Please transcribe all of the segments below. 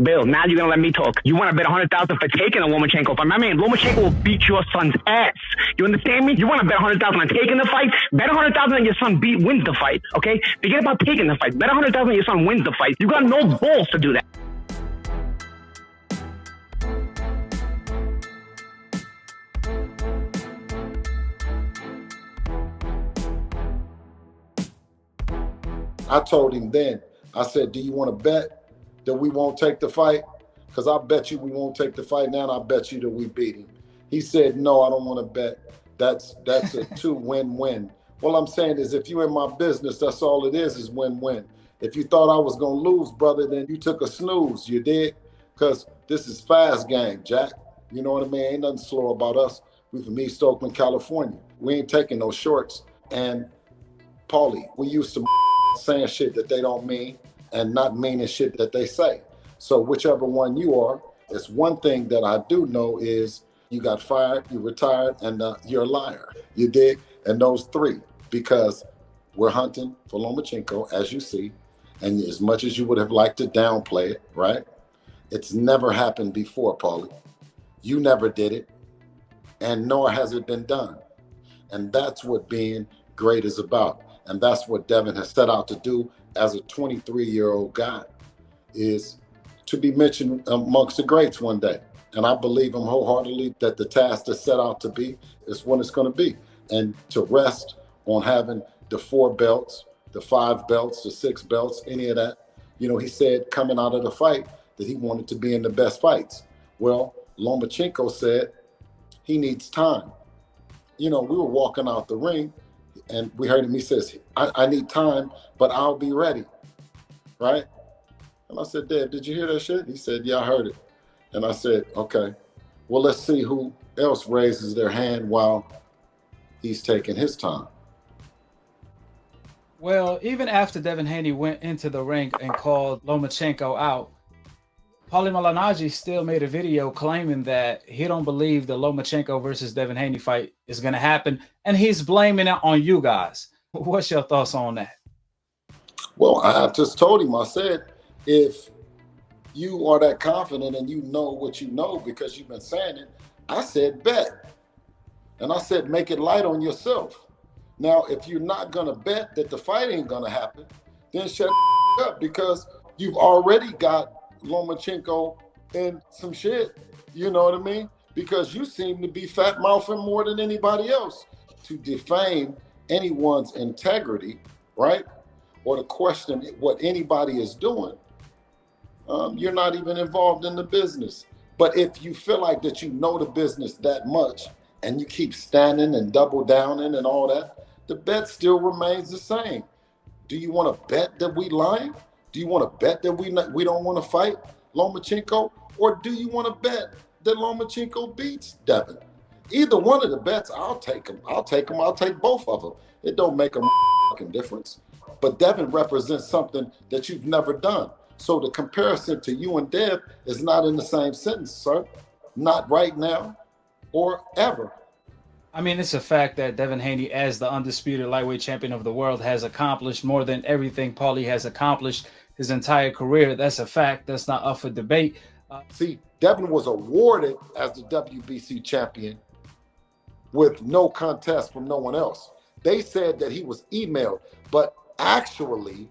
Bill, now you're gonna let me talk. You want to bet 100,000 for taking a Lomachenko fight? My man, Lomachenko will beat your son's ass. You understand me? You want to bet 100,000 on taking the fight? Bet 100,000 on your son wins the fight. Okay? Forget about taking the fight. Bet 100,000 on your son wins the fight. You got no balls to do that. I told him then, I said, do you want to bet that we won't take the fight? Because I bet you we won't take the fight now, and I bet you that we beat him. He said, no, I don't want to bet. That's a two win-win. What I'm saying is, if you're in my business, that's all it is win-win. If you thought I was going to lose, brother, then you took a snooze, you did? Because this is fast game, Jack. You know what I mean? Ain't nothing slow about us. We from East Oakland, California. We ain't taking no shorts. And Paulie, we used to saying shit that they don't mean and not meaning shit that they say. So whichever one you are, it's one thing that I do know is you got fired, you retired, and you're a liar. You dig? And those three, because we're hunting for Lomachenko, as you see, and as much as you would have liked to downplay it, right? It's never happened before, Paulie. You never did it, and nor has it been done. And that's what being great is about. And that's what Devin has set out to do as a 23-year-old guy, is to be mentioned amongst the greats one day. And I believe him wholeheartedly that the task that's set out to be is what it's going to be. And to rest on having the 4 belts, the 5 belts, the 6 belts, any of that. You know, he said coming out of the fight that he wanted to be in the best fights. Well, Lomachenko said he needs time. You know, we were walking out the ring, and we heard him, he says, I need time, but I'll be ready, right? And I said, Dad, did you hear that shit? He said, yeah, I heard it. And I said, okay, well, let's see who else raises their hand while he's taking his time. Well, even after Devin Haney went into the ring and called Lomachenko out, Paulie Malignaggi still made a video claiming that he don't believe the Lomachenko versus Devin Haney fight is going to happen, and he's blaming it on you guys. What's your thoughts on that? Well, I just told him, I said, if you are that confident and you know what you know because you've been saying it, I said bet. And I said make it light on yourself. Now, if you're not going to bet that the fight ain't going to happen, then shut up, because you've already got Lomachenko in some shit, you know what I mean? Because you seem to be fat mouthing more than anybody else. To defame anyone's integrity, right? Or to question what anybody is doing, you're not even involved in the business. But if you feel like that you know the business that much and you keep standing and double downing and all that, the bet still remains the same. Do you want to bet that we lying? Do you want to bet that we don't want to fight Lomachenko? Or do you want to bet that Lomachenko beats Devin? Either one of the bets, I'll take them. I'll take both of them. It don't make a fucking difference. But Devin represents something that you've never done. So the comparison to you and Dev is not in the same sentence, sir. Not right now or ever. I mean, it's a fact that Devin Haney, as the undisputed lightweight champion of the world, has accomplished more than everything Paulie has accomplished his entire career. That's a fact. That's not up for debate. See, Devin was awarded as the WBC champion with no contest from no one else. They said that he was emailed, but actually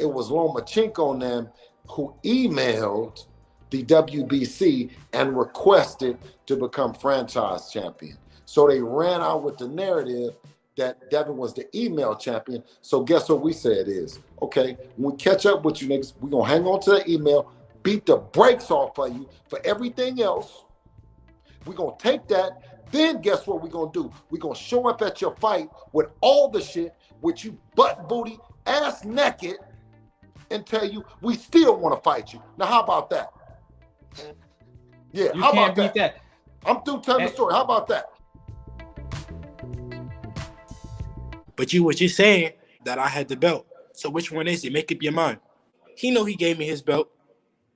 it was Lomachenko and them who emailed the WBC and requested to become franchise champion. So they ran out with the narrative that Devin was the email champion. So guess what we said is, okay, when we catch up with you niggas, we're going to hang on to the email, beat the brakes off of you for everything else. We're going to take that. Then guess what we're going to do? We're going to show up at your fight with all the shit, with you butt booty, ass naked, and tell you we still want to fight you. Now, how about that? Yeah, you how can't about beat that? I'm through telling the story. How about that? But you was just saying that I had the belt. So which one is it? Make up your mind. He know he gave me his belt.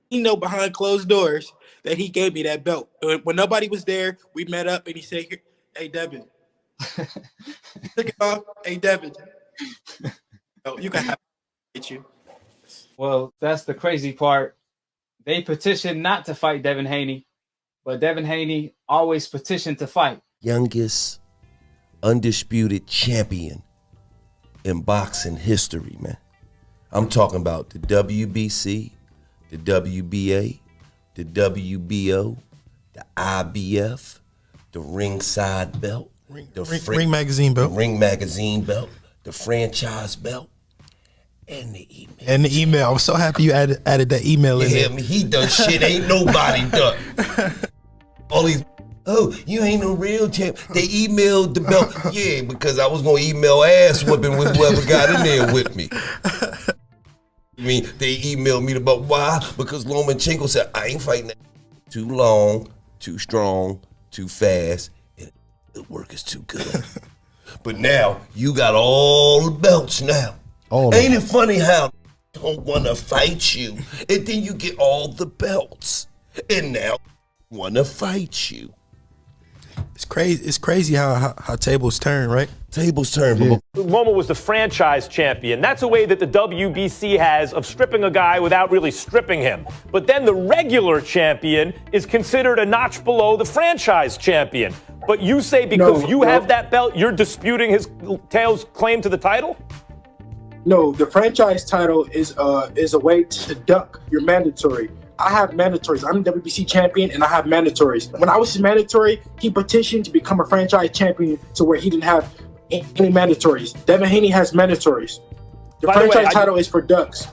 He know behind closed doors that he gave me that belt. When nobody was there, we met up and he said, hey, Devin. He took it off. Hey, Devin. Oh, you can have it. You. Well, that's the crazy part. They petitioned not to fight Devin Haney, but Devin Haney always petitioned to fight. Youngest undisputed champion in boxing history, man. I'm talking about the WBC, the WBA, the WBO, the IBF, the ringside belt, Ring magazine belt, the ring magazine belt, the franchise belt, and the email. and the email. I'm so happy you added that email in there. Yeah, he done shit ain't nobody done. All these, oh, you ain't no real champ. They emailed the belt. Yeah, because I was gonna email ass whooping with whoever got in there with me. I mean, they emailed me the belt. Why? Because Lomachenko said, I ain't fighting that. Too long, too strong, too fast, and the work is too good. But now, you got all the belts now. Ain't it funny how they don't want to fight you, and then you get all the belts, and now want to fight you. It's crazy. It's crazy how tables turn, right? Tables turn. Yeah. Loma was the franchise champion. That's a way that the WBC has of stripping a guy without really stripping him. But then the regular champion is considered a notch below the franchise champion. But you say because you have that belt, you're disputing his Tails' claim to the title? No, the franchise title is a way to duck your mandatory. I have mandatories. I'm the WBC champion, and I have mandatories. When I was his mandatory, he petitioned to become a franchise champion to where he didn't have any mandatories. Devin Haney has mandatories. The franchise title is for ducks.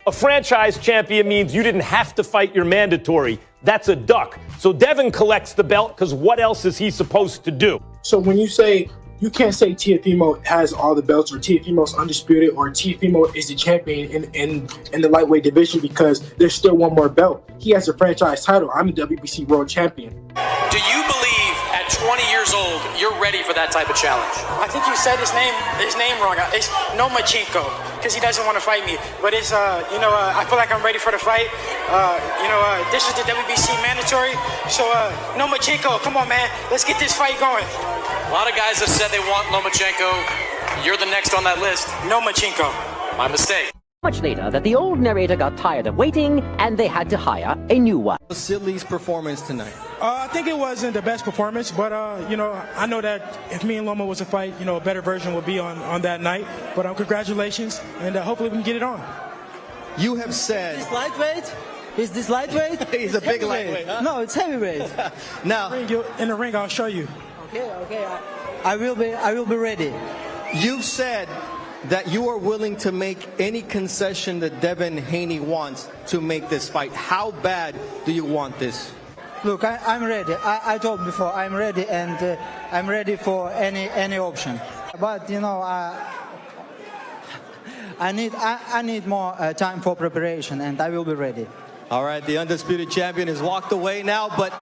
A franchise champion means you didn't have to fight your mandatory. That's a duck. So Devin collects the belt because what else is he supposed to do? So when you say, you can't say Teofimo has all the belts or Teofimo's undisputed or Teofimo is the champion in the lightweight division because there's still one more belt. He has a franchise title. I'm the WBC world champion. Do you believe at 20 years old you're ready for that type of challenge? I think you said his name wrong. It's Lomachenko because he doesn't want to fight me. But it's I feel like I'm ready for the fight. This is the WBC mandatory. So Lomachenko, come on, man, let's get this fight going. A lot of guys have said they want Lomachenko. You're the next on that list. Lomachenko. My mistake. Much later that the old narrator got tired of waiting and they had to hire a new one. Vasily's performance tonight. I think it wasn't the best performance, but I know that if me and Loma was a fight, a better version would be on that night. But congratulations, and hopefully we can get it on. You have said this lightweight. Is this lightweight? He's a big lightweight. Huh? No, it's heavyweight. Now in the ring, I'll show you. Okay. I will be ready. You've said that you are willing to make any concession that Devin Haney wants to make this fight. How bad do you want this? Look, I'm ready. I told before I'm ready, and I'm ready for any option. But I need more time for preparation, and I will be ready. All right, the undisputed champion has walked away now, but